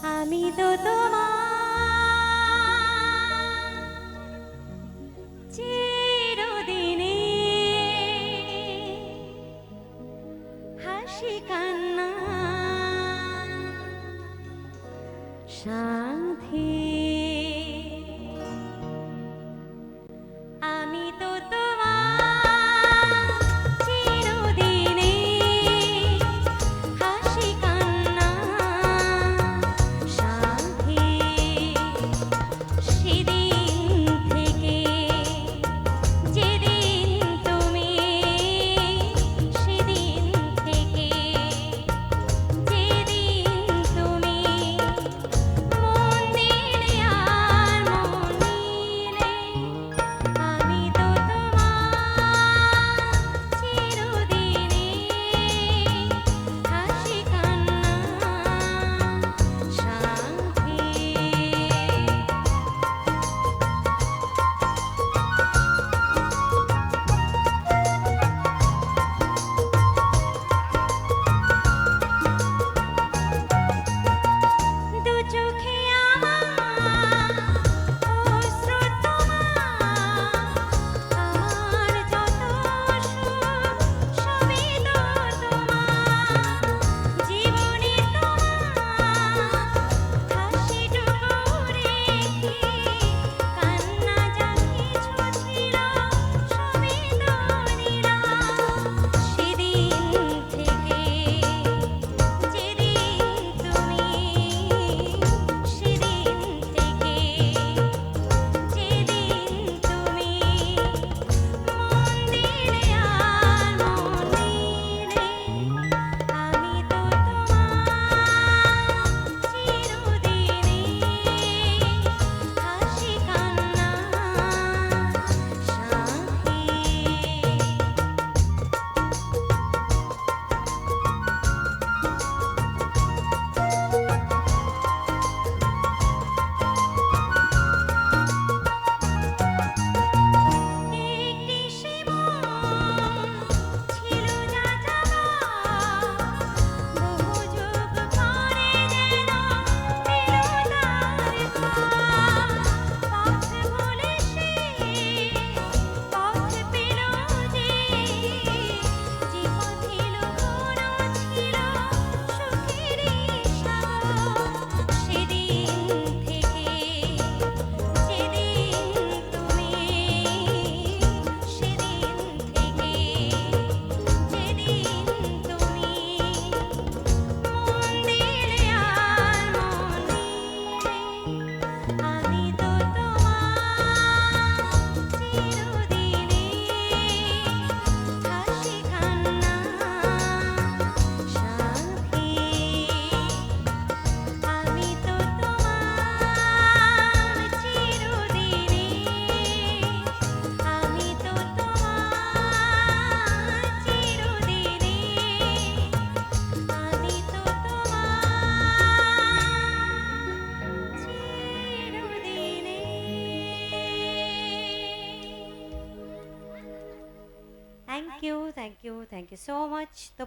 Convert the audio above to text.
আমি তো তোমার চিরদিনে হাসি কান্না সাথী। আমি তো তোমার চিরদিনে হাসি কান্না সাথী। সেদিন থেকে যেদিন তুমি, সেদিন থেকে যেদিন তুমি মন দিলে আর মন নিলে, আমি তো তোমার চিরদিনে হাসি কান্না সাথী। দু চোখে আমার অশ্রু তোমার, আমার যত সুখ সবই তো তোমার। জীবনে তোমার হাসিটুকু রেখে কান্না যা কিছু ছিল সবই তো নিলাম। সেদিন থেকে যেদিন তুমি, সেদিন থেকে যেদিন তুমি মন দিলে আর মন নিলে, আমি তো তোমার চিরদিনে হাসি কান্না সাথী। একটি জীবন ছিল যা যাওয়া, বহু যুগ পরে যেন পেল তার ঘর। পথ ভুলে সে পথ পেল যে, যে পথে লুকোনো ছিল সুখেরই সাগর। সেদিন থেকে যেদিন তুমি, সেদিন থেকে যেদিন তুমি মন দিলে আর মন নিলে, আমি তো তোমার চিরদিনে হাসি কান্না সাথী। আমি তো তোমার চিরদিনে, আমি তো তোমার চিরদিনে, আমি তো তোমার চিরদিনে। Thank you, thank you, thank you so much. তো